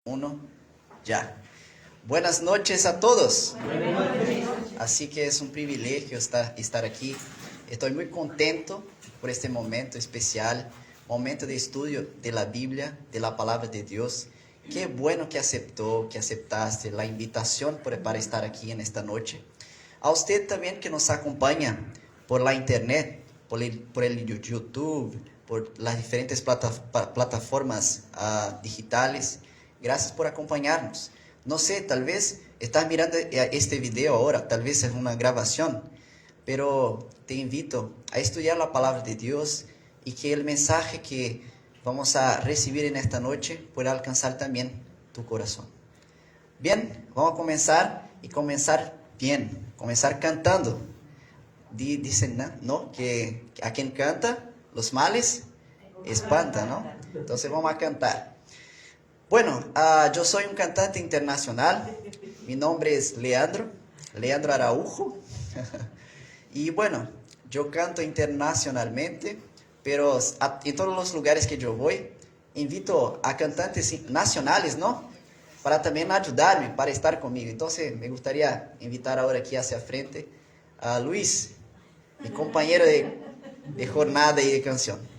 Uno, ya. Buenas noches a todos. Así que es un privilegio estar aquí. Estoy muy contento por este momento especial, momento de estudio de la Biblia, de la palabra de Dios. Qué bueno que aceptaste la invitación para estar aquí en esta noche. A usted también que nos acompaña por la internet, por el YouTube, por las diferentes plataformas digitales. Gracias por acompañarnos. No sé, tal vez estás mirando este video ahora, tal vez es una grabación, pero te invito a estudiar la palabra de Dios y que el mensaje que vamos a recibir en esta noche pueda alcanzar también tu corazón. Bien, vamos a comenzar y comenzar bien, comenzar cantando. Dicen, ¿no? Que a quien canta, los males espanta, ¿no? Entonces vamos a cantar. Bueno, yo soy un cantante internacional. Mi nombre es Leandro Araujo. Y bueno, yo canto internacionalmente, pero en todos los lugares que yo voy, invito a cantantes nacionales, ¿no? Para también ayudarme, para estar conmigo. Entonces, me gustaría invitar ahora aquí hacia frente a Luis, mi compañero de jornada y de canción.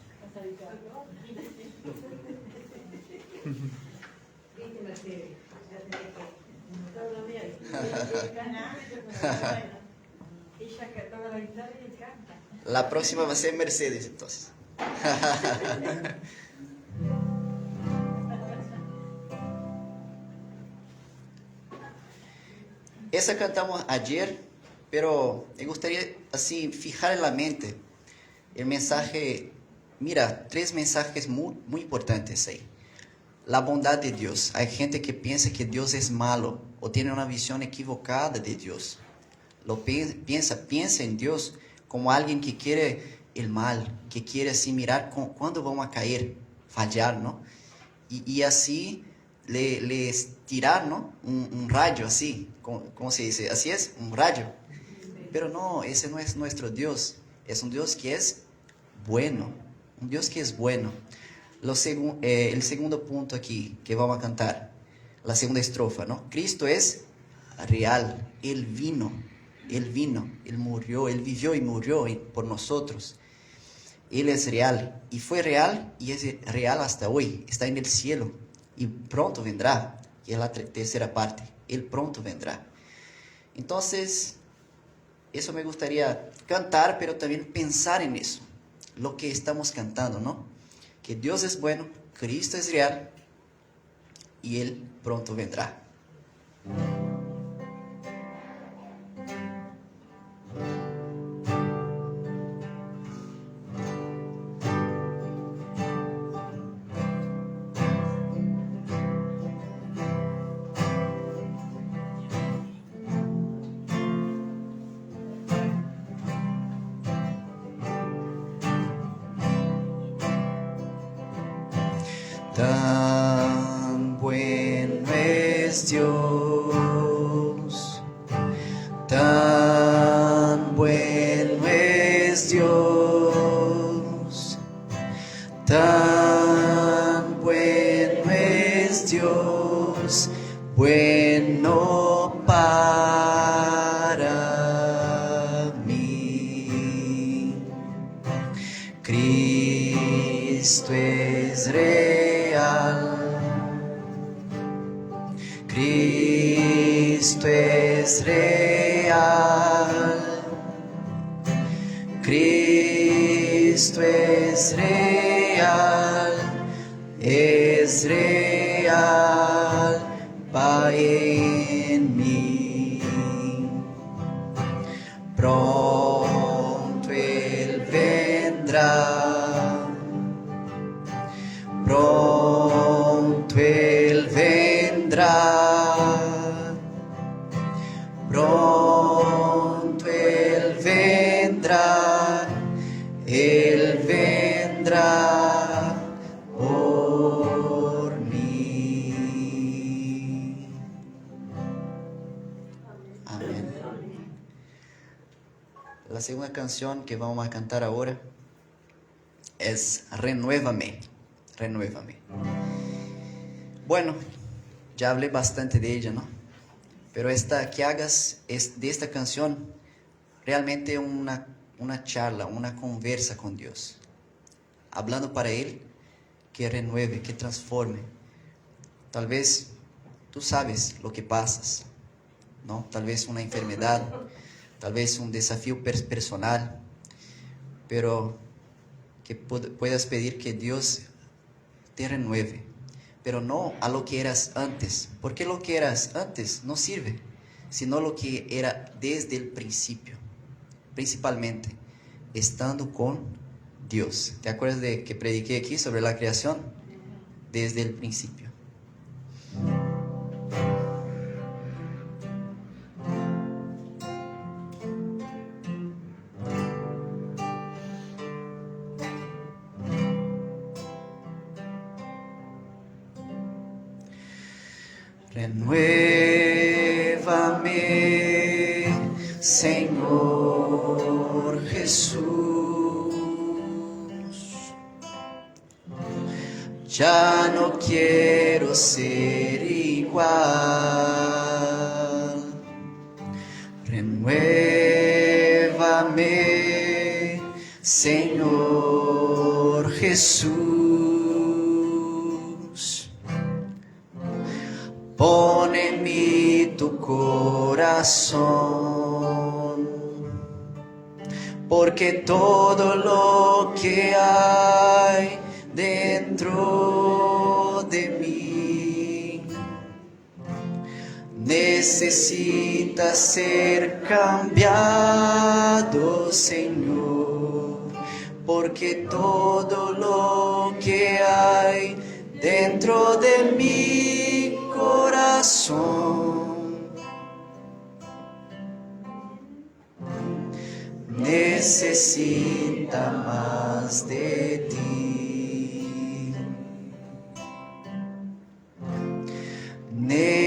La próxima va a ser Mercedes, entonces. Esa cantamos ayer, pero me gustaría así fijar en la mente el mensaje. Mira, 3 mensajes muy importantes ahí. La bondad de Dios. Hay gente que piensa que Dios es malo o tiene una visión equivocada de Dios. Piensa en Dios como alguien que quiere el mal, que quiere así mirar cuándo vamos a caer, fallar, ¿no? Y así le tirar, ¿no? Un rayo así, ¿cómo se dice? Así es, un rayo. Pero no, ese no es nuestro Dios. Es un Dios que es bueno, un Dios que es bueno. El segundo punto aquí que vamos a cantar, la segunda estrofa, ¿no? Cristo es real, Él vino, Él murió, Él vivió y murió por nosotros. Él es real y fue real y es real hasta hoy, está en el cielo y pronto vendrá, y es la tercera parte, Él pronto vendrá. Entonces, eso me gustaría cantar, pero también pensar en eso, lo que estamos cantando, ¿no? Que Dios es bueno, Cristo es real y Él pronto vendrá. Tan bueno es Dios, tan bueno es Dios, tan bueno es Dios, bueno para mí. Cristo es real, Cristo es real, Cristo es real para en mí. Pronto Él vendrá, pronto Él vendrá, pronto Él vendrá, Él vendrá por mí. Amén. La segunda canción que vamos a cantar ahora es Renuévame. Renuévame. Bueno, ya hablé bastante de ella, ¿no? Pero que hagas de esta canción realmente una charla, una conversa con Dios, hablando para Él, que renueve, que transforme. Tal vez tú sabes lo que pasas, ¿no? Tal vez una enfermedad, tal vez un desafío personal, pero que puedas pedir que Dios te renueve, pero no a lo que eras antes, porque lo que eras antes no sirve, sino lo que era desde el principio, principalmente estando con Dios. ¿Te acuerdas de que prediqué aquí sobre la creación? Desde el principio. Renuévame, Señor Jesús. Ya no quiero ser igual. Renuévame, Señor Jesús. Pon en mí tu corazón, porque todo lo que hay dentro de mí necesita ser cambiado, Señor, porque todo lo que hay dentro de mi corazón necesita más de ti.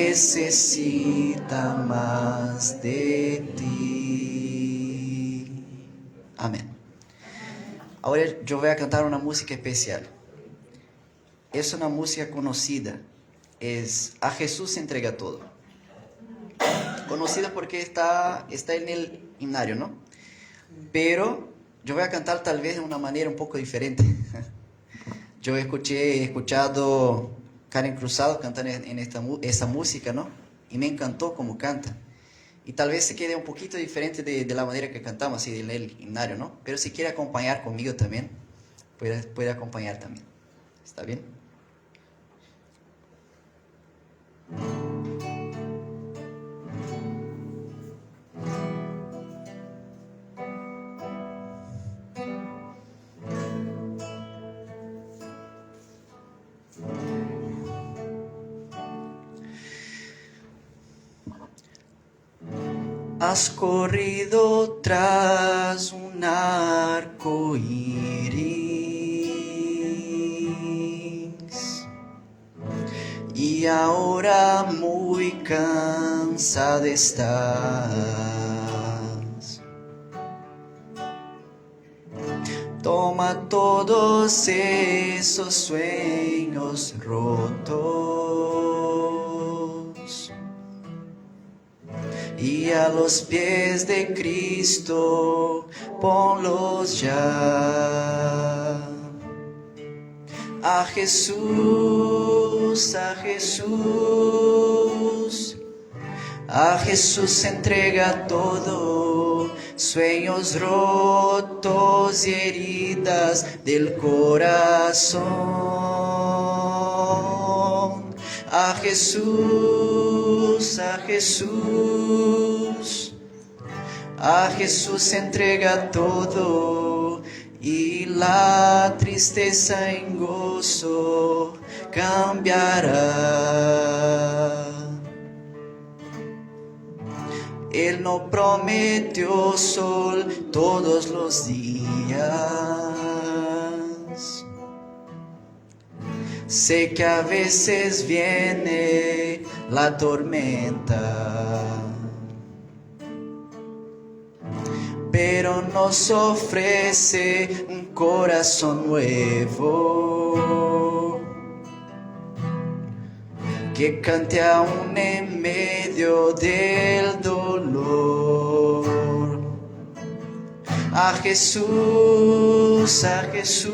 Necesita más de ti. Amén. Ahora yo voy a cantar una música especial. Es una música conocida. Es A Jesús se entrega todo. Conocida porque está en el himnario, ¿no? Pero yo voy a cantar tal vez de una manera un poco diferente. Yo he escuchado Karen Cruzado cantar en esta música, ¿no? Y me encantó cómo canta. Y tal vez se quede un poquito diferente de la manera que cantamos, así del himnario, ¿no? Pero si quiere acompañar conmigo también, puede acompañar también. ¿Está bien? Has corrido tras un arco iris y ahora muy cansada estás. Toma todos esos sueños rotos y a los pies de Cristo ponlos ya. A Jesús, a Jesús, a Jesús entrega todo, sueños rotos y heridas del corazón. A Jesús, a Jesús, a Jesús entrega todo y la tristeza en gozo cambiará. Él no prometió sol todos los días. Sé que a veces viene la tormenta, pero nos ofrece un corazón nuevo que cante aún en medio del dolor. A Jesús, a Jesús,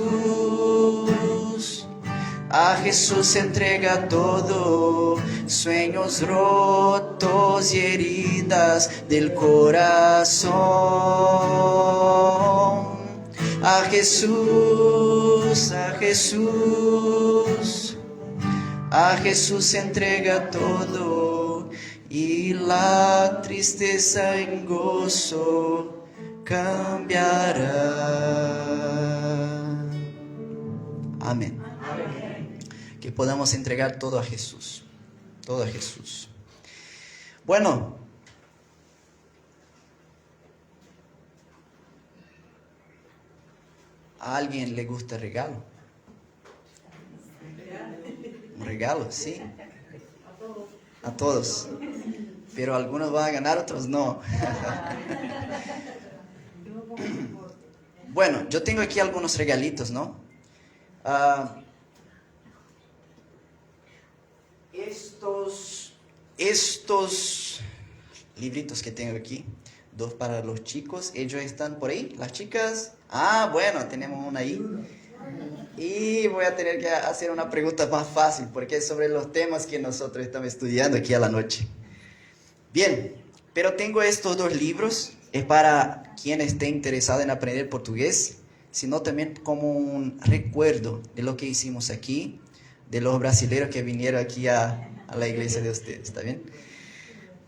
a Jesús entrega todo, sueños rotos y heridas del corazón. A Jesús, a Jesús, a Jesús entrega todo y la tristeza en gozo cambiará. Amén. Que podamos entregar todo a Jesús. Todo a Jesús. Bueno. ¿A alguien le gusta regalo? ¿Un regalo? Sí. A todos. Pero algunos van a ganar, otros no. Bueno, yo tengo aquí algunos regalitos, ¿no? Estos libritos que tengo aquí, 2 para los chicos, ellos están por ahí, las chicas. Bueno, tenemos una ahí. Y voy a tener que hacer una pregunta más fácil, porque es sobre los temas que nosotros estamos estudiando aquí a la noche. Bien, pero tengo estos 2 libros, es para quien esté interesado en aprender portugués, sino también como un recuerdo de lo que hicimos aquí, de los brasileños que vinieron aquí a la iglesia de ustedes, ¿está bien?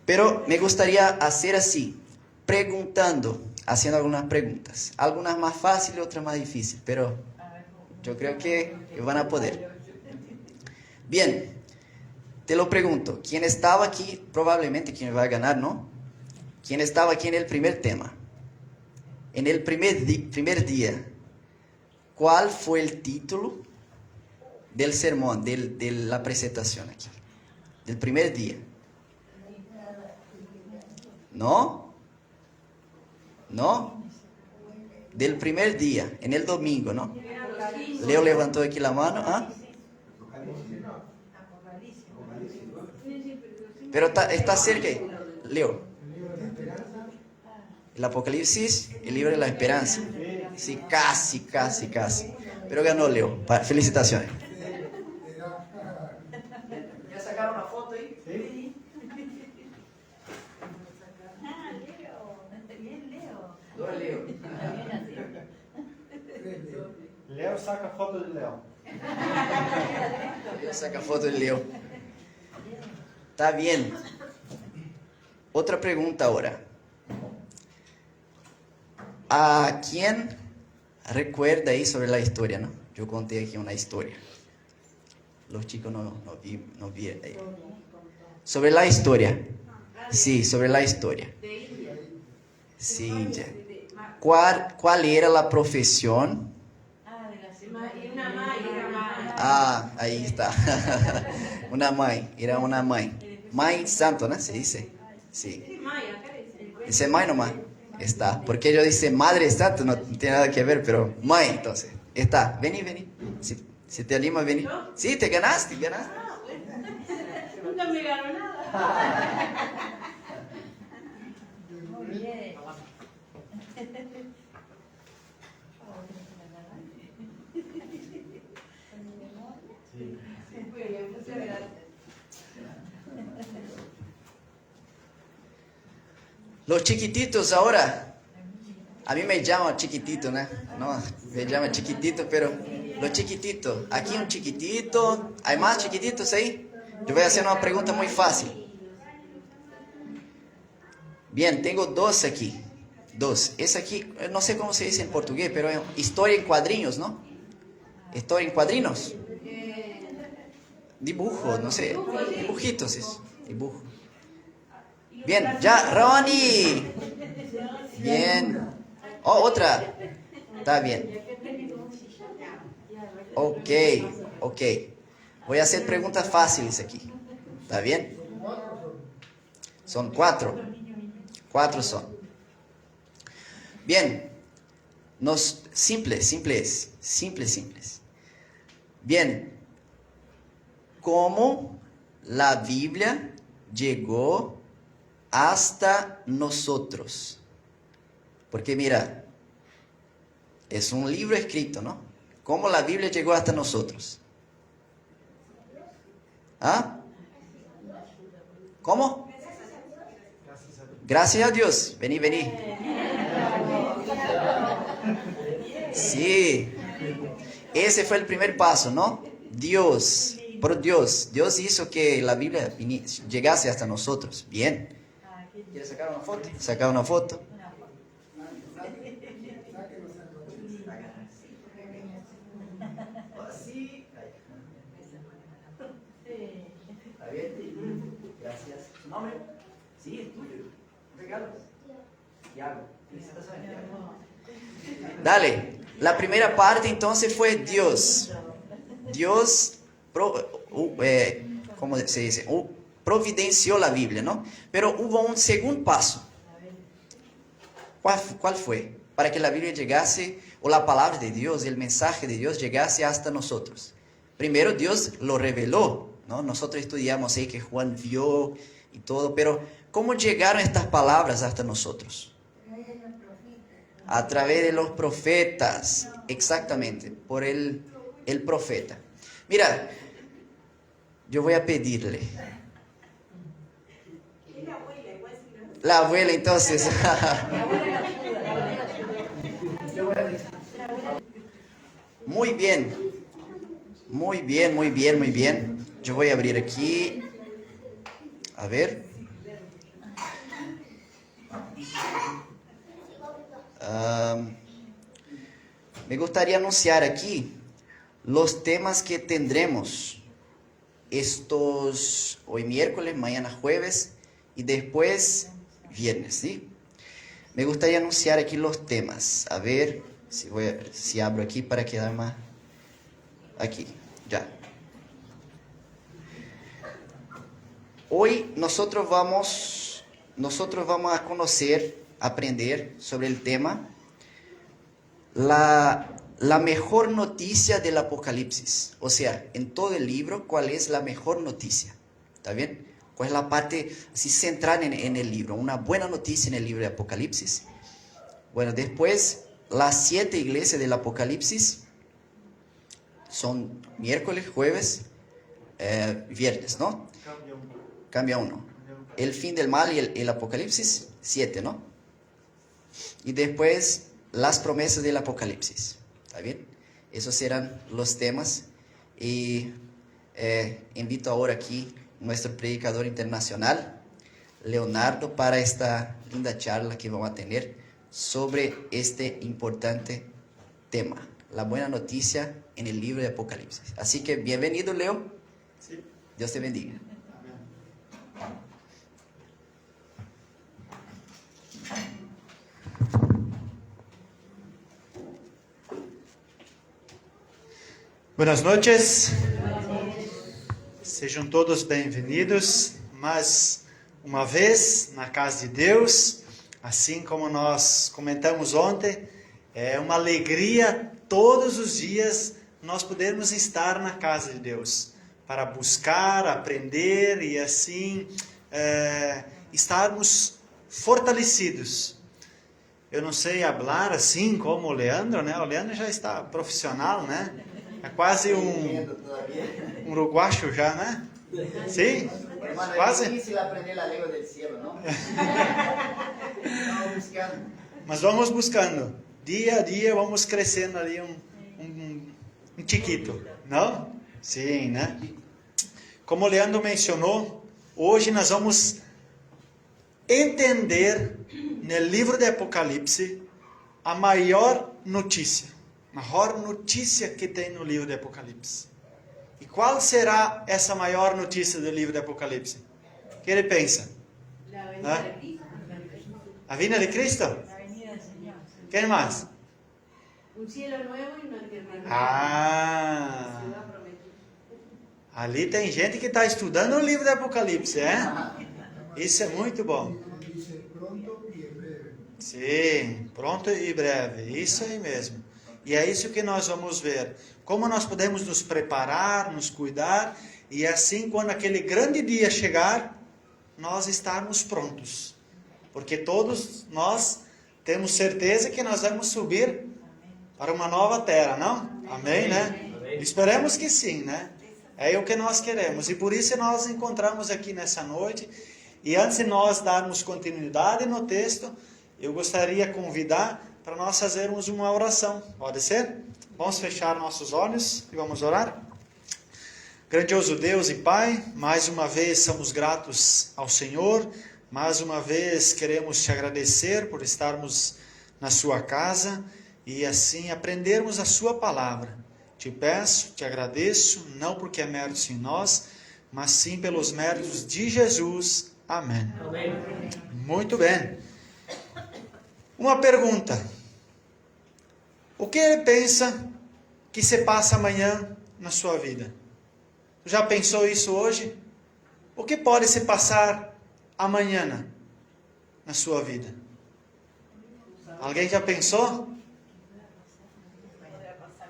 Pero me gustaría hacer así, preguntando, haciendo algunas preguntas, algunas más fáciles, otras más difíciles, pero yo creo que van a poder. Bien, te lo pregunto, ¿quién estaba aquí? Probablemente quien va a ganar, ¿no? ¿Quién estaba aquí en el primer tema? En el primer día, ¿cuál fue el título del sermón, de la presentación aquí? Del primer día. ¿No? ¿No? Del primer día, en el domingo, ¿no? Leo levantó aquí la mano. Pero está cerca. Leo. El Apocalipsis, el libro de la esperanza. Sí, casi. Pero ganó Leo. Felicitaciones. ¿Ya sacaron una foto ahí? Sí. Dois Leo. Leo saca foto de Leo. Leo saca foto de Leo. Está bien. Otra pregunta ahora. ¿A quién recuerda ahí sobre la historia, no? Yo conté aquí una historia. Los chicos no vi. Sobre la historia. Sí, sobre la historia. Sí, India. ¿Cuál era la profesión? Ahí está. Una mãe, era una mãe. Mãe santo, ¿no? Se dice. Sí. Dice mãe nomás. Está. Porque yo dice madre santo, no tiene nada que ver, pero mãe, entonces. Está. Vení. Si te animas, vení. Sí, te ganaste. Nunca me ganó nada. Muy bien. Los chiquititos ahora, a mí me llaman chiquitito, ¿no? No, me llaman chiquitito, pero los chiquititos, aquí un chiquitito, ¿hay más chiquititos ahí? Yo voy a hacer una pregunta muy fácil. Bien, tengo 2 aquí, 2. Es aquí, no sé cómo se dice en portugués, pero es historia en cuadrinhos, ¿no? Historia en cuadrinos. Dibujo, no sé, dibujitos es, dibujo. Bien, ya, Ronnie. Bien. Otra. Está bien. Ok. Voy a hacer preguntas fáciles aquí. ¿Está bien? Son 4. 4 son. Bien. Simples. Bien. ¿Cómo la Biblia llegó hasta nosotros? Porque mira, es un libro escrito, ¿no? ¿Cómo la Biblia llegó hasta nosotros? ¿Ah? ¿Cómo? Gracias a Dios. Vení, vení. Sí. Ese fue el primer paso, ¿no? Dios, por Dios. Dios hizo que la Biblia llegase hasta nosotros. Bien. ¿Quieres sacar una foto? Sacar una foto. Así. ¿Está bien? Gracias. ¿Su nombre? Sí, es tuyo. Un regalo. Tiago. Felicitaciones, Tiago. Dale. La primera parte entonces fue Dios. Dios, ¿cómo se dice? Providenció la Biblia, ¿no? Pero hubo un segundo paso. ¿Cuál fue? Para que la Biblia llegase, o la palabra de Dios, el mensaje de Dios llegase hasta nosotros. Primero Dios lo reveló, ¿no? Nosotros estudiamos ahí que Juan vio y todo, pero ¿cómo llegaron estas palabras hasta nosotros? A través de los profetas, exactamente, por el profeta. Mira, yo voy a pedirle. La abuela, entonces. Muy bien, muy bien, muy bien, muy bien. Yo voy a abrir aquí. A ver. Me gustaría anunciar aquí los temas que tendremos hoy miércoles, mañana jueves y después viernes, ¿sí? Me gustaría anunciar aquí los temas. A ver si abro aquí para quedar más. Aquí, ya. Hoy nosotros vamos a conocer, aprender sobre el tema la mejor noticia del Apocalipsis. O sea, en todo el libro, ¿cuál es la mejor noticia? ¿Está bien? ¿Cuál es la parte así central en el libro? Una buena noticia en el libro de Apocalipsis. Bueno, después, las 7 iglesias del Apocalipsis son miércoles, jueves, viernes, ¿no? Cambia uno. El fin del mal y el Apocalipsis, 7, ¿no? Y después las promesas del Apocalipsis. ¿Está bien? Esos serán los temas. Y invito ahora aquí nuestro predicador internacional, Leonardo, para esta linda charla que vamos a tener sobre este importante tema, la buena noticia en el libro de Apocalipsis. Así que bienvenido, Leo. Sí. Dios te bendiga. Buenas noches, sejam todos bem-vindos mais uma vez na casa de Deus. Assim como nós comentamos ontem, é uma alegria todos os dias nós podermos estar na casa de Deus para buscar, aprender e assim estarmos fortalecidos. Eu não sei falar assim como o Leandro, né? O Leandro já está profissional, né? É quase um uruguacho já, né? Sim? Quase. É difícil aprender a língua do céu, não? Vamos buscando. Mas vamos buscando. Dia a dia vamos crescendo ali um chiquito, não? Sim, né? Como o Leandro mencionou, hoje nós vamos entender no livro de Apocalipse a maior notícia que tem no livro de Apocalipse. E qual será essa maior notícia do livro de Apocalipse? O que ele pensa? A vinda de Cristo? Quem mais? Un cielo nuevo y una tierra nueva. Ah! Ali tem gente que está estudando o livro de Apocalipse, é? Isso é muito bom. Sim, pronto e breve. Isso aí mesmo. E é isso que nós vamos ver. Como nós podemos nos preparar, nos cuidar E assim, quando aquele grande dia chegar, nós estarmos prontos. Porque todos nós temos certeza que nós vamos subir para uma nova terra, não? Amém, né? Amém. Esperemos que sim, né? É o que nós queremos. E por isso nós nos encontramos aqui nessa noite. E antes de nós darmos continuidade no texto, eu gostaria de convidar para nós fazermos uma oração. Pode ser? Vamos fechar nossos olhos e vamos orar? Grandioso Deus e Pai, mais uma vez somos gratos ao Senhor. Mais uma vez queremos te agradecer por estarmos na sua casa e assim aprendermos a sua palavra. Te peço, te agradeço, não porque é mérito em nós, mas sim pelos méritos de Jesus. Amém. Amém. Muito bem. Uma pergunta. O que pensa que se passa amanhã na sua vida? Já pensou isso hoje? O que pode se passar amanhã na sua vida? Alguém já pensou?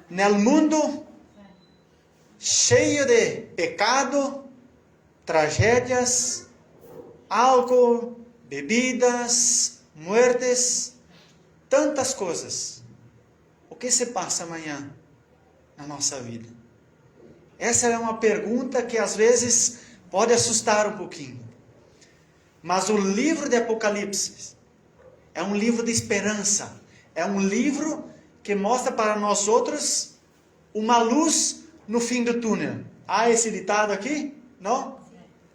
No mundo cheio de pecado, tragédias, álcool, bebidas, muertes, tantas coisas. O que se passa amanhã na nossa vida? Essa é uma pergunta que às vezes pode assustar um pouquinho. Mas o livro de Apocalipse é um livro de esperança. É um livro que mostra para nós outros uma luz no fim do túnel. Há esse ditado aqui? Não?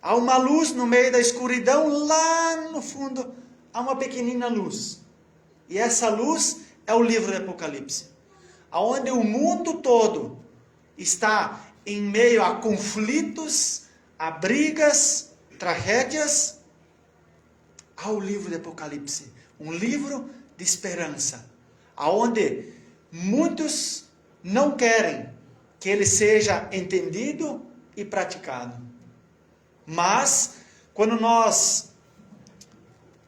Há uma luz no meio da escuridão, lá no fundo há uma pequenina luz. E essa luz é o livro de Apocalipse. Onde o mundo todo está em meio a conflitos, a brigas, tragédias, há o livro de Apocalipse, um livro de esperança, aonde muitos não querem que ele seja entendido e praticado. Mas, quando nós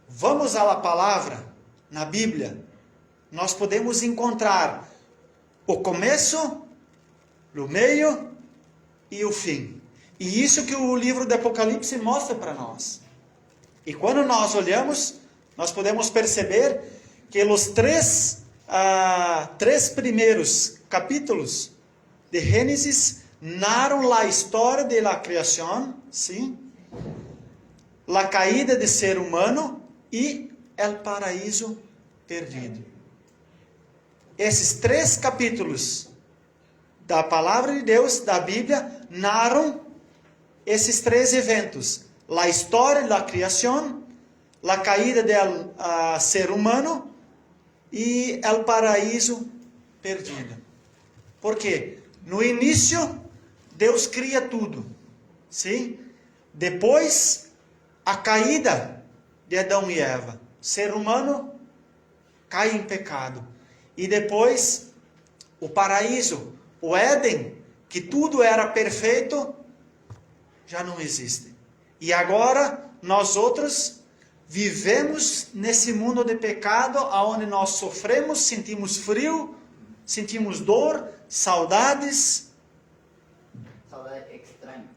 vamos à palavra, na Bíblia, nós podemos encontrar o começo, o meio e o fim. E isso que o livro do Apocalipse mostra para nós. E quando nós olhamos, nós podemos perceber que os três primeiros capítulos de Gênesis narram a história da criação, sim, a caída do ser humano e o paraíso perdido. Esses três capítulos da palavra de Deus, da Bíblia, narram esses três eventos: a história da criação, a caída do ser humano e o paraíso perdido. Por quê? No início, Deus cria tudo, sim? Depois, a caída de Adão e Eva. O ser humano cai em pecado. E depois, o paraíso, o Éden, que tudo era perfeito, já não existe. E agora, nós outros vivemos nesse mundo de pecado, onde nós sofremos, sentimos frio, sentimos dor, saudades. Saudade estranhos.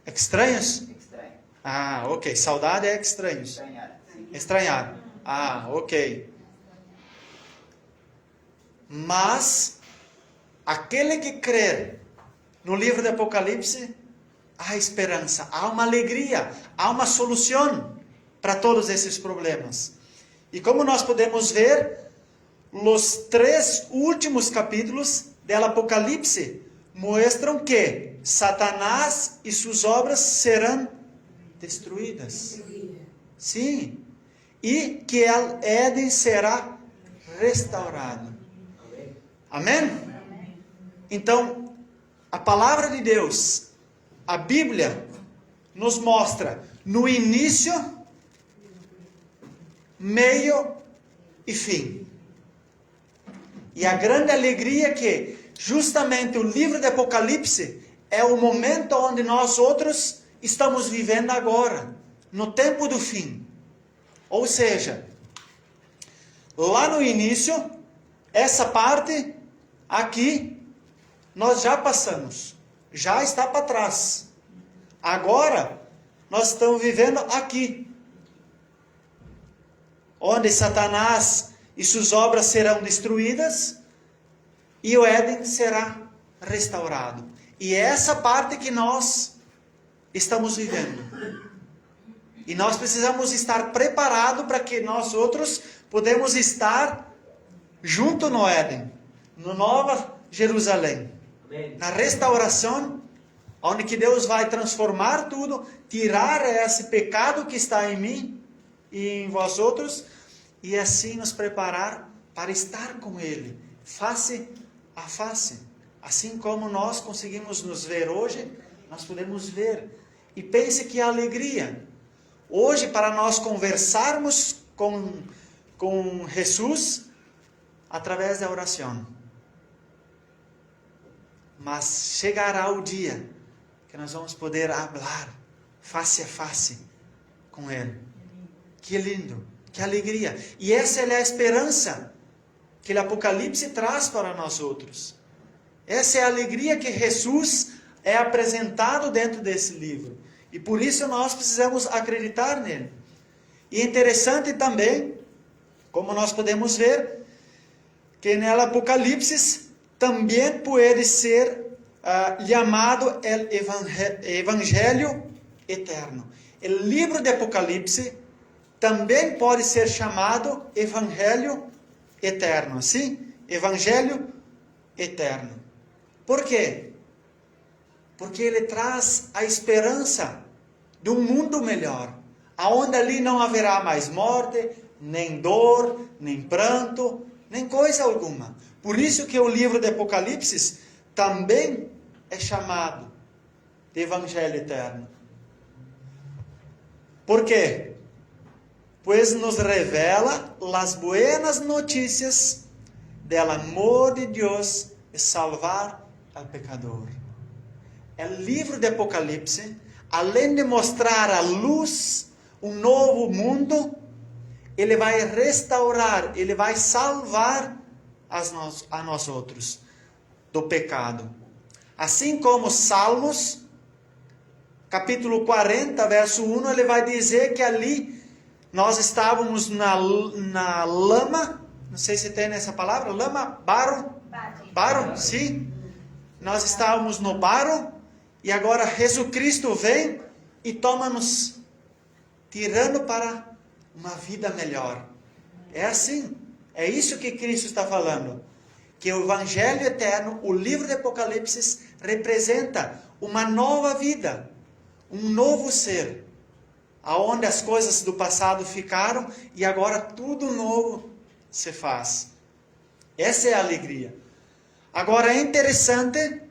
Estranhos? Estranho. Ah, ok. Saudade é estranhos. Estranhar. Estranhar. Ah, ok. Mas, aquele que crer no livro do Apocalipse, há esperança, há uma alegria, há uma solução para todos esses problemas. E como nós podemos ver, os três últimos capítulos do Apocalipse mostram que Satanás e suas obras serão destruídas. Sim. E que o Éden será restaurado. Amém? Então, a palavra de Deus, a Bíblia, nos mostra no início, meio e fim. E a grande alegria é que justamente o livro de Apocalipse é o momento onde nós outros estamos vivendo agora, no tempo do fim. Ou seja, lá no início, essa parte aqui nós já passamos. já está para trás. Agora, nós estamos vivendo aqui, onde Satanás e suas obras serão destruídas e o Éden será restaurado. E é essa parte que nós estamos vivendo. E nós precisamos estar preparados para que nós outros podemos estar junto no Éden, no Nova Jerusalém, na restauração, onde que Deus vai transformar tudo, tirar esse pecado que está em mim e em vós outros, e assim nos preparar para estar com Ele, face a face. Assim como nós conseguimos nos ver hoje, nós podemos ver. E pense que alegria. Hoje, para nós conversarmos com Jesus, através da oração. Mas chegará o dia que nós vamos poder falar face a face com Ele. Que lindo, que alegria. E essa é a esperança que o Apocalipse traz para nós outros. Essa é a alegria que Jesus é apresentado dentro desse livro. E por isso nós precisamos acreditar nele. E é interessante também, como nós podemos ver, que no Apocalipse também pode ser chamado Evangelho Eterno. O livro de Apocalipse também pode ser chamado Evangelho Eterno. Sim? Evangelho Eterno. Por quê? Porque ele traz a esperança de um mundo melhor, aonde ali não haverá mais morte, nem dor, nem pranto, nem coisa alguma. Por isso que o livro de Apocalipse também é chamado de Evangelho Eterno. Por quê? Pois nos revela as buenas notícias do amor de Deus e salvar al pecador. O livro de Apocalipse, além de mostrar a luz, um novo mundo, ele vai restaurar, ele vai salvar a nós outros do pecado. Assim como Salmos, capítulo 40, verso 1, ele vai dizer que ali nós estávamos na lama, não sei se tem essa palavra, lama, barro, sim. Nós estávamos no barro, e agora Jesus Cristo vem e toma-nos, tirando para uma vida melhor. É assim, é isso que Cristo está falando. Que o Evangelho Eterno, o livro de Apocalipse, representa uma nova vida, um novo ser, aonde as coisas do passado ficaram e agora tudo novo se faz. Essa é a alegria. Agora é interessante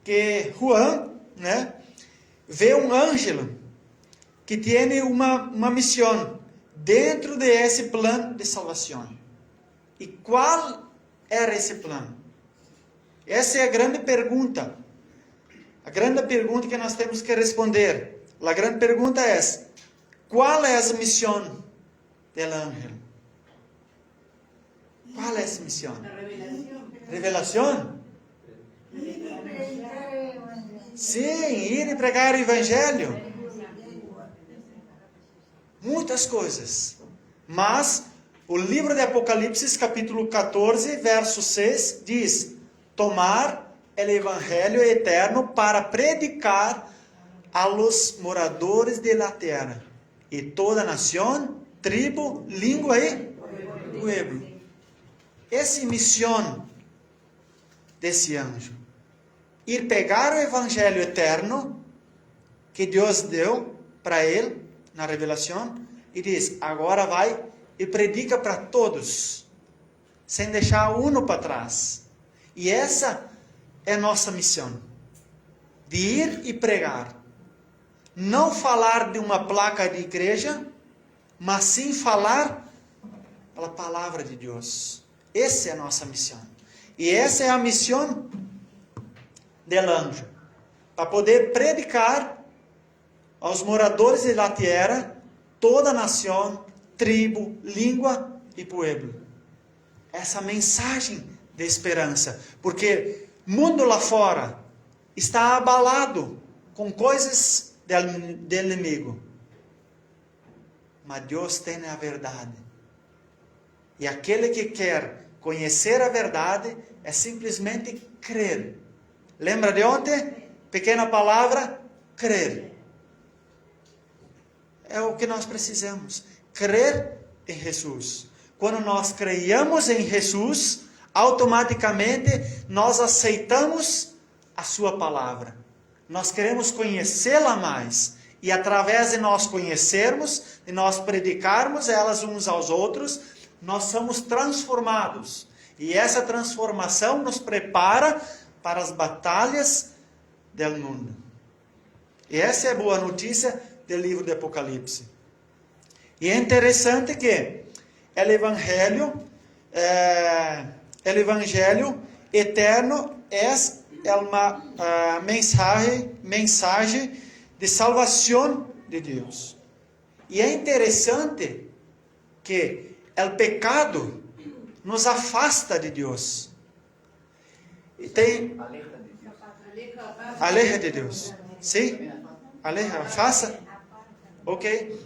que Juan, vê um anjo que tem uma missão dentro desse plano de salvação. E qual era esse plano? Essa é a grande pergunta. A grande pergunta que nós temos que responder. A grande pergunta é: qual é a missão do anjo? Qual é essa missão? Revelação? Sim, ir e pregar o Evangelho. Muitas coisas. Mas o livro de Apocalipse, capítulo 14, verso 6, diz: tomar o Evangelho eterno para predicar a los moradores de la terra, e toda nação, tribo, língua e pueblo. Essa é a missão desse anjo. Ir pegar o Evangelho eterno que Deus deu para ele na revelação e diz: agora vai e predica para todos, sem deixar um para trás. E essa é a nossa missão, de ir e pregar. Não falar de uma placa de igreja, mas sim falar a palavra de Deus. Essa é a nossa missão. E essa é a missão do anjo, para poder predicar aos moradores da terra, toda nação, tribo, língua e pueblo. Essa mensagem de esperança, porque mundo lá fora está abalado com coisas do inimigo. Mas Deus tem a verdade. E aquele que quer conhecer a verdade é simplesmente crer. Lembra de ontem? Pequena palavra, crer. É o que nós precisamos. Crer em Jesus. Quando nós creiamos em Jesus, automaticamente nós aceitamos a sua palavra. Nós queremos conhecê-la mais. E através de nós conhecermos, de nós predicarmos elas uns aos outros, nós somos transformados. E essa transformação nos prepara para as batalhas do mundo. E essa é a boa notícia do livro de Apocalipse. E é interessante que o evangelho eterno é uma mensagem de salvação de Deus. E é interessante que o pecado nos afasta de Deus. E tem aleja de Deus. Sim? Aleja, afasta? Ok.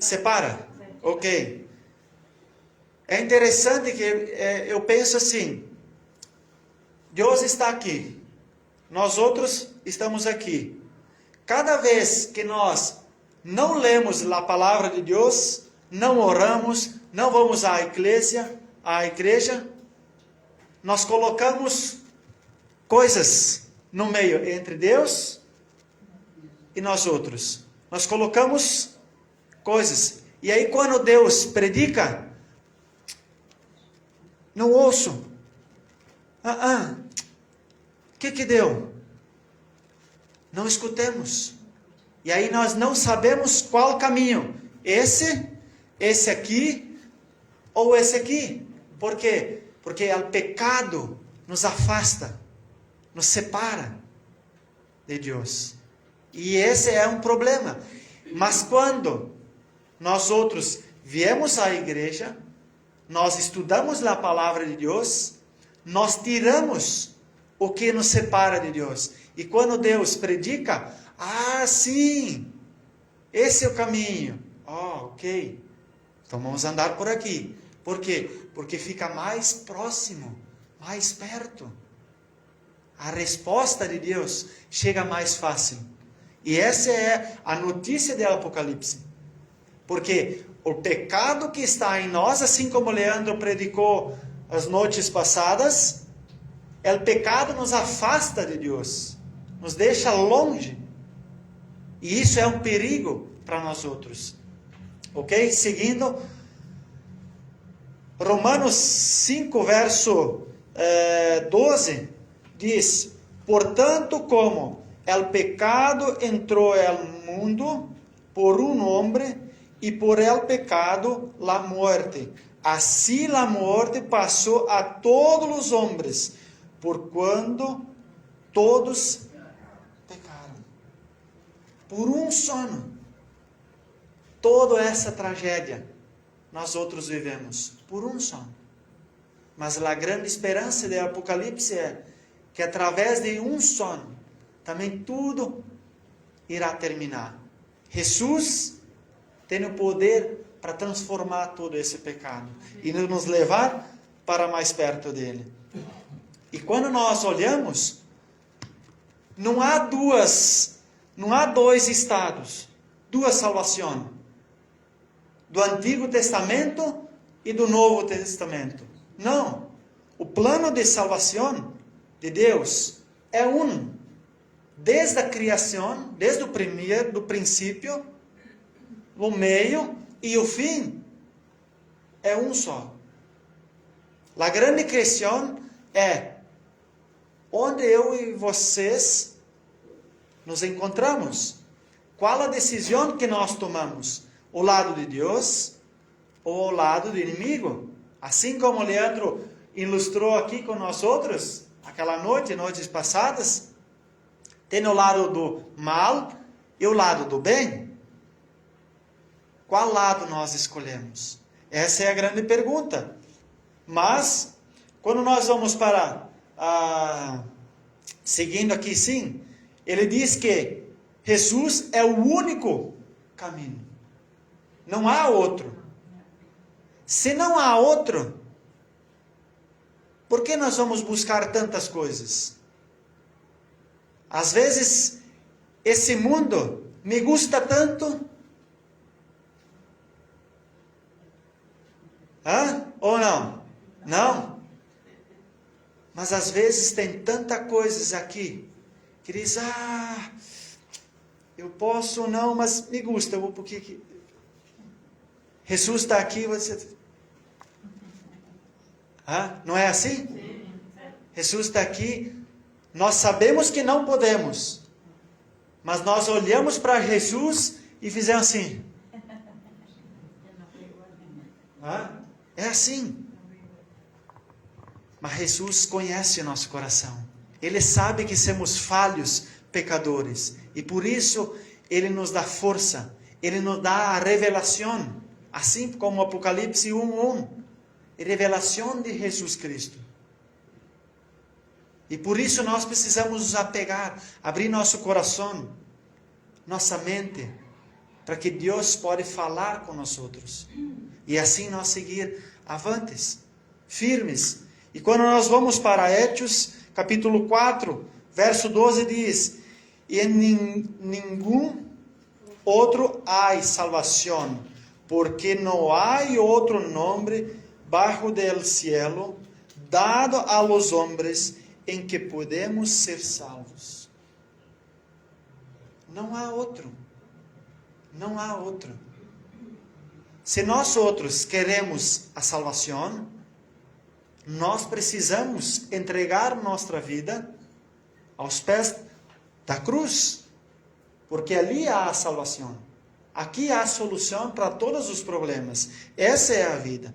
Separa? Ok. É interessante que eu penso assim, Deus está aqui, nós outros estamos aqui. Cada vez que nós não lemos a palavra de Deus, não oramos, não vamos à igreja, nós colocamos coisas no meio entre Deus e nós outros. Nós colocamos coisas. E aí quando Deus predica, não ouço. Que deu? Não escutemos. E aí nós não sabemos qual caminho. Esse aqui ou esse aqui. Por quê? Porque o pecado nos afasta, nos separa de Deus. E esse é um problema. Mas quando nós outros viemos à igreja, nós estudamos a palavra de Deus, nós tiramos o que nos separa de Deus. E quando Deus predica, sim, esse é o caminho. Ok. Então vamos andar por aqui. Por quê? Porque fica mais próximo, mais perto. A resposta de Deus chega mais fácil. E essa é a notícia do Apocalipse. Porque o pecado que está em nós, assim como Leandro predicou as noites passadas, o pecado nos afasta de Deus, nos deixa longe. E isso é um perigo para nós outros. Ok? Seguindo, Romanos 5, verso 12, diz: portanto, como o pecado entrou ao mundo por um homem, e por el pecado la muerte. Assim a morte passou a todos os homens, por quando todos pecaram. Por um sono. Toda essa tragédia nós outros vivemos por um sono. Mas a grande esperança do Apocalipse é que através de um sono também tudo irá terminar. Jesus tem o poder para transformar todo esse pecado e nos levar para mais perto dele. E quando nós olhamos, não há dois estados, duas salvações, do Antigo Testamento e do Novo Testamento. Não. O plano de salvação de Deus é um. Desde a criação, desde o princípio, o meio e o fim, é um só. A grande questão é onde eu e vocês nos encontramos. Qual a decisão que nós tomamos? O lado de Deus ou o lado do inimigo? Assim como o Leandro ilustrou aqui com nós outros, aquela noites passadas, tem o lado do mal e o lado do bem. Qual lado nós escolhemos? Essa é a grande pergunta. Mas, quando nós vamos para seguindo aqui sim, ele diz que Jesus é o único caminho. Não há outro. Se não há outro, por que nós vamos buscar tantas coisas? Às vezes, esse mundo me gusta tanto. Ou não? Não? Mas às vezes tem tanta coisas aqui que diz, eu posso não, mas me gusta, eu vou porque Jesus está aqui, você... Não é assim? Jesus está aqui, nós sabemos que não podemos, mas nós olhamos para Jesus e fizemos assim. É assim. Mas Jesus conhece o nosso coração. Ele sabe que somos falhos, pecadores. E por isso, Ele nos dá força. Ele nos dá a revelação. Assim como Apocalipse 1:1. Revelação de Jesus Cristo. E por isso nós precisamos nos apegar, abrir nosso coração, nossa mente, para que Deus pode falar com nós outros. E assim nós seguir avantes, firmes. E quando nós vamos para Hechos, capítulo 4, verso 12 diz, e em nenhum outro há salvação, porque não há outro nome bajo del cielo, dado a los hombres, em que podemos ser salvos. Não há outro. Não há outro. Se nós outros queremos a salvação, nós precisamos entregar nossa vida aos pés da cruz, porque ali há a salvação. Aqui há a solução para todos os problemas. Essa é a vida.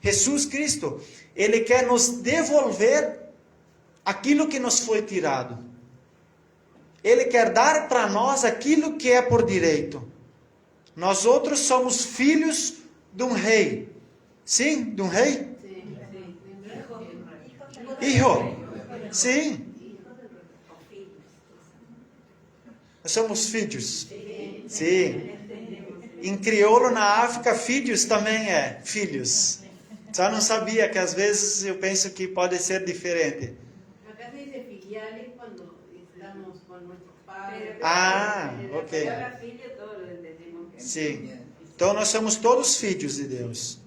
Jesus Cristo, Ele quer nos devolver aquilo que nos foi tirado. Ele quer dar para nós aquilo que é por direito. Nós outros somos filhos de um rei. Sim, de um rei? Hijo. Sim. Nós somos filhos. Sim. Em crioulo na África, filhos também é filhos. Só não sabia que às vezes eu penso que pode ser diferente. Acá se dice filiales cuando estamos con nuestros padres. Ok. Sim. Então nós somos todos filhos de Deus.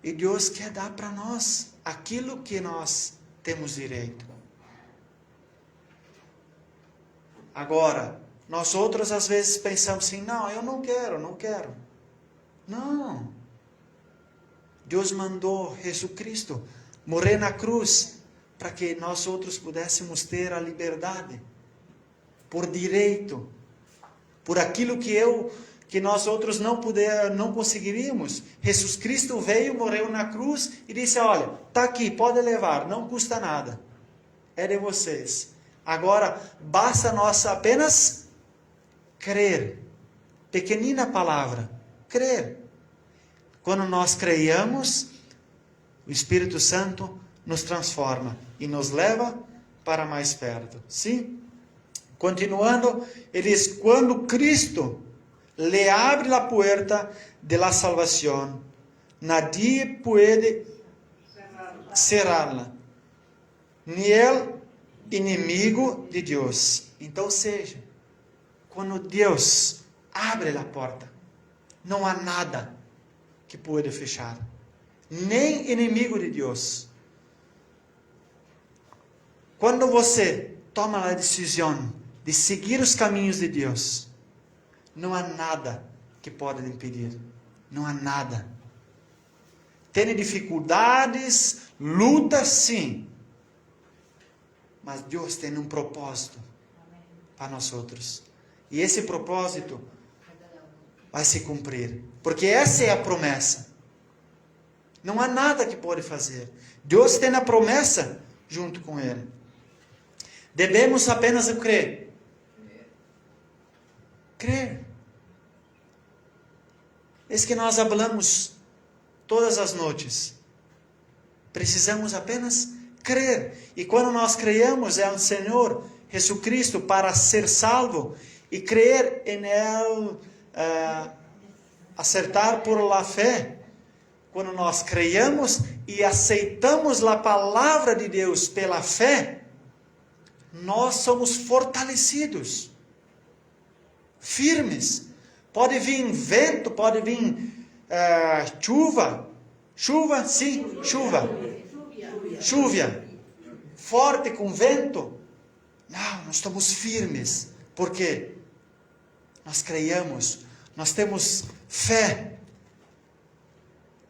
E Deus quer dar para nós aquilo que nós temos direito. Agora, nós outros às vezes pensamos assim, não, eu não quero. Não. Deus mandou Jesus Cristo morrer na cruz para que nós outros pudéssemos ter a liberdade por direito, por aquilo que nós outros não conseguiríamos. Jesus Cristo veio, morreu na cruz e disse, olha, está aqui, pode levar, não custa nada, é de vocês. Agora, basta nós apenas crer. Pequenina palavra, crer. Quando nós creiamos, o Espírito Santo nos transforma e nos leva para mais perto. Sim? Continuando, ele diz, quando Cristo le abre la puerta de la salvación, nadie puede cerrarla, ni el inimigo de Deus. Então, seja, quando Deus abre a porta, não há nada que pode fechar, nem inimigo de Deus. Quando você toma a decisão de seguir os caminhos de Deus, não há nada que pode lhe impedir. Não há nada. Tem dificuldades, lutas, sim. Mas Deus tem um propósito para nós outros. E esse propósito vai se cumprir. Porque essa é a promessa. Não há nada que pode fazer. Deus tem a promessa junto com Ele. Devemos apenas crer. Crer. É isso que nós falamos todas as noites. Precisamos apenas crer. E quando nós creemos em Senhor Jesucristo para ser salvo e crer em Ele, acertar por la fé, quando nós creiamos e aceitamos a palavra de Deus pela fé, nós somos fortalecidos, firmes. Pode vir vento, pode vir chuva, sim, chuva, forte com vento. Não, nós estamos firmes, porque nós creiamos, nós temos fé,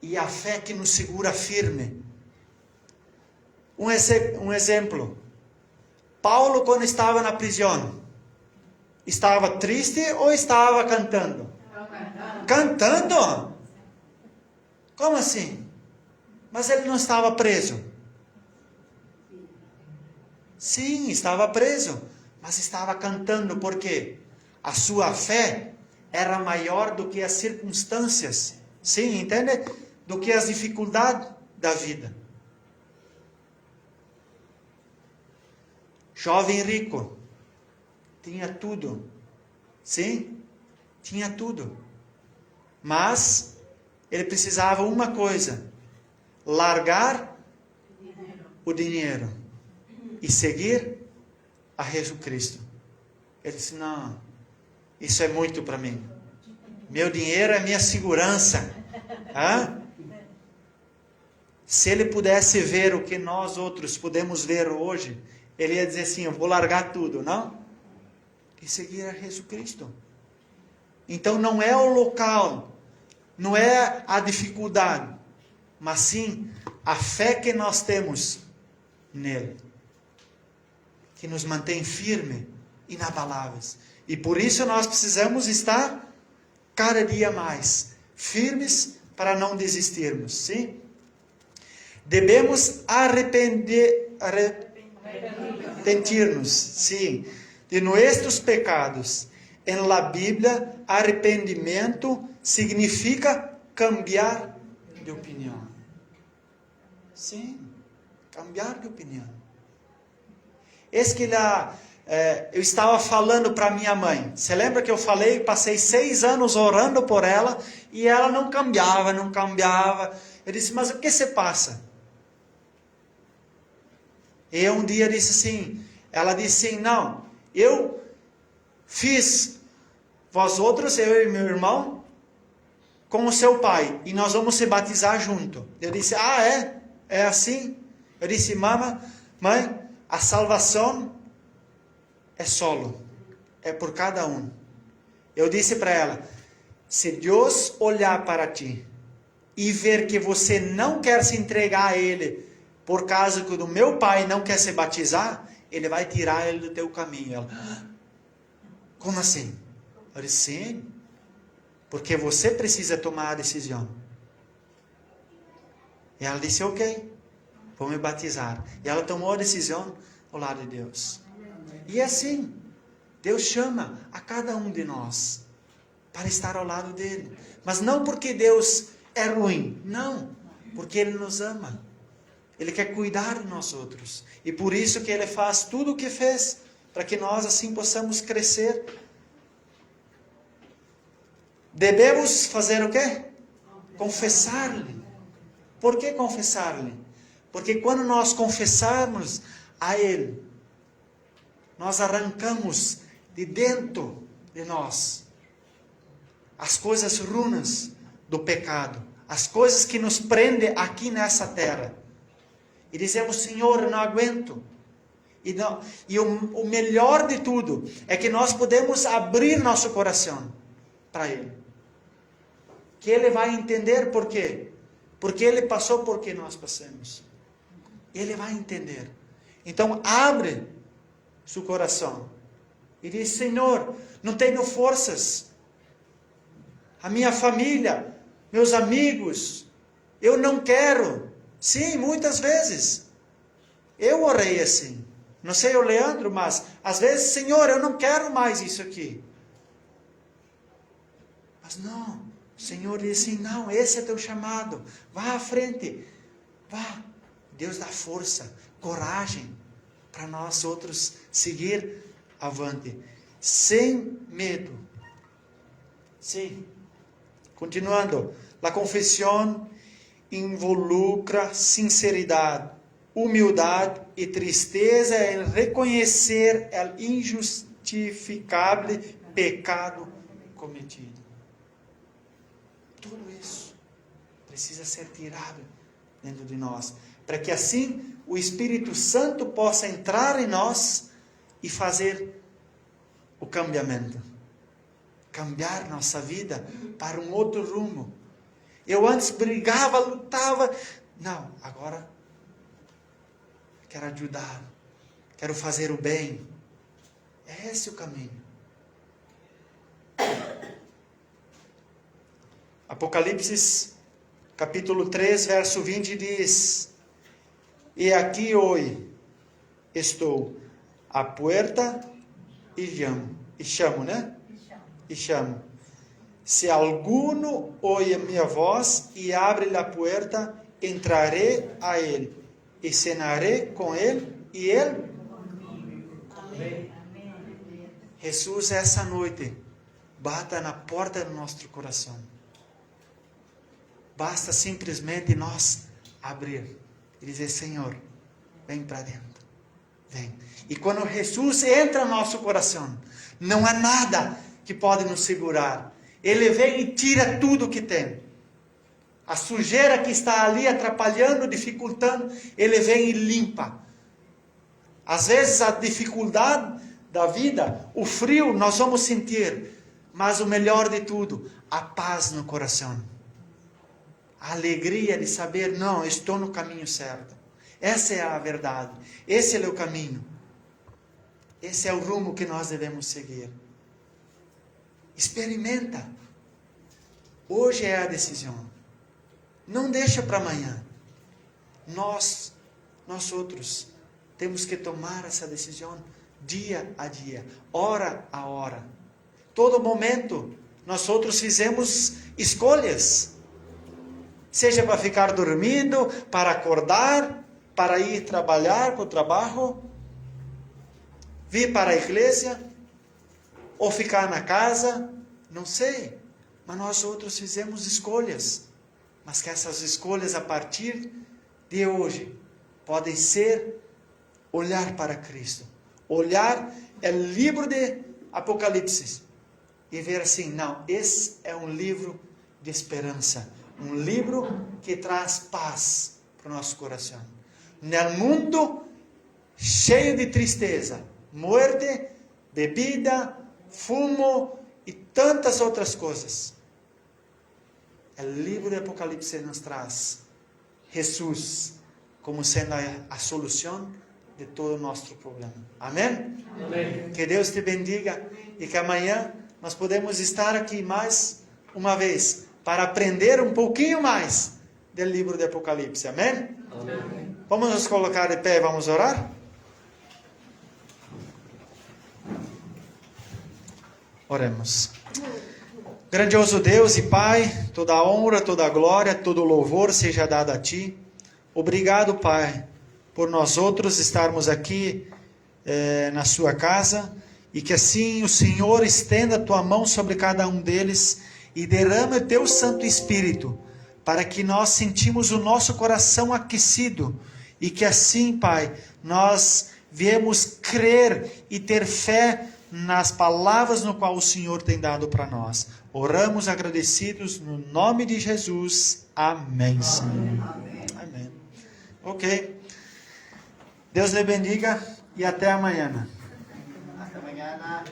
e a fé que nos segura firme. Um exemplo, Paulo, quando estava na prisão, estava triste ou estava cantando? Cantando? Como assim? Mas ele não estava preso. Sim, estava preso, mas estava cantando, porque a sua fé era maior do que as circunstâncias. Sim, entende? Do que as dificuldades da vida. Jovem rico, tinha tudo. Sim, tinha tudo. Mas ele precisava uma coisa: largar o dinheiro e seguir a Jesus Cristo. Ele disse: não, isso é muito para mim. Meu dinheiro é minha segurança. Se ele pudesse ver o que nós outros podemos ver hoje, ele ia dizer assim: eu vou largar tudo, não? E seguir a Jesus Cristo. Então não é o local, não é a dificuldade, mas sim a fé que nós temos nele, que nos mantém firme, inabaláveis. E por isso nós precisamos estar cada dia mais firmes para não desistirmos, sim? Devemos arrepentir-nos, sim, de nossos pecados. Em la Bíblia, arrependimento significa cambiar de opinião. Sim, cambiar de opinião. Eu estava falando para minha mãe. Você lembra que eu falei, passei 6 anos orando por ela e ela não cambiava. Eu disse: mas o que se passa? E um dia ela disse assim: não, eu fiz vós outros, eu e meu irmão, com o seu pai, e nós vamos se batizar junto. Eu disse: ah, é? É assim? Eu disse: mãe, a salvação é solo, é por cada um. Eu disse para ela: se Deus olhar para ti e ver que você não quer se entregar a Ele, por causa que o meu pai não quer se batizar, Ele vai tirar ele do teu caminho. Ela: como assim? Eu disse: sim, porque você precisa tomar a decisão. E ela disse: ok, vou me batizar. E ela tomou a decisão ao lado de Deus. E assim, Deus chama a cada um de nós para estar ao lado dele. Mas não porque Deus é ruim, não, porque Ele nos ama. Ele quer cuidar de nós outros. E por isso que Ele faz tudo o que fez, para que nós assim possamos crescer. Devemos fazer o quê? Confessar-lhe. Por que confessar-lhe? Porque quando nós confessarmos a Ele, nós arrancamos de dentro de nós as coisas ruins do pecado, as coisas que nos prendem aqui nessa terra. E dizemos: Senhor, eu não aguento. E o melhor de tudo é que nós podemos abrir nosso coração para Ele. Que Ele vai entender por quê. Porque Ele passou por que nós passamos. Ele vai entender. Então abre seu coração e diz: Senhor, não tenho forças. A minha família, meus amigos, eu não quero. Sim, muitas vezes. Eu orei assim. Não sei o Leandro, mas às vezes: Senhor, eu não quero mais isso aqui. Mas não, o Senhor diz assim: não, esse é teu chamado. Vá à frente. Vá. Deus dá força. coragem para nós outros seguir avante, sem medo. Sim. Continuando, a confissão involucra sinceridade, humildade e tristeza em reconhecer o injustificável pecado cometido. Tudo isso precisa ser tirado dentro de nós, para que assim o Espírito Santo possa entrar em nós e fazer o cambiamento. Cambiar nossa vida para um outro rumo. Eu antes brigava, lutava. Não, agora quero ajudar. Quero fazer o bem. É esse o caminho. Apocalipse, capítulo 3, verso 20 diz: E aqui hoje estou à porta e chamo, né? E chamo. Se alguno ouve a minha voz e abre a porta, entrarei a ele e cenarei com ele e ele. Amém. Jesus, essa noite, bata na porta do nosso coração. Basta simplesmente nós abrir e dizer: Senhor, vem para dentro. Vem. E quando Jesus entra no nosso coração, não há nada que pode nos segurar. Ele vem e tira tudo que tem. A sujeira que está ali atrapalhando, dificultando, ele vem e limpa. Às vezes a dificuldade da vida, o frio nós vamos sentir, mas o melhor de tudo, a paz no coração. A alegria de saber, não, estou no caminho certo. Essa é a verdade. Esse é o caminho. Esse é o rumo que nós devemos seguir. Experimenta. Hoje é a decisão. Não deixa para amanhã. Nós outros, temos que tomar essa decisão dia a dia, hora a hora. Todo momento, nós outros fizemos escolhas. Seja para ficar dormindo, para acordar, para ir trabalhar para o trabalho, vir para a igreja, ou ficar na casa, não sei. Mas nós outros fizemos escolhas. Mas que essas escolhas a partir de hoje podem ser olhar para Cristo. Olhar o livro de Apocalipse e ver assim, não, esse é um livro de esperança. Um livro que traz paz para o nosso coração. No mundo cheio de tristeza, morte, bebida, fumo e tantas outras coisas. O livro de Apocalipse nos traz Jesus como sendo a solução de todo o nosso problema. Amém? Amém. Que Deus te bendiga e que amanhã nós podemos estar aqui mais uma vez para aprender um pouquinho mais do livro de Apocalipse. Amém? Amém. Vamos nos colocar de pé e vamos orar? Oremos. Grandioso Deus e Pai, toda a honra, toda a glória, todo o louvor seja dado a Ti. Obrigado, Pai, por nós outros estarmos aqui na Sua casa e que assim o Senhor estenda a Tua mão sobre cada um deles e derrame o Teu Santo Espírito para que nós sentimos o nosso coração aquecido e que assim, Pai, nós viemos crer e ter fé nas palavras no qual o Senhor tem dado para nós. Oramos agradecidos no nome de Jesus. Amém, Senhor. Amém. Ok. Deus lhe bendiga e até amanhã. Hasta mañana.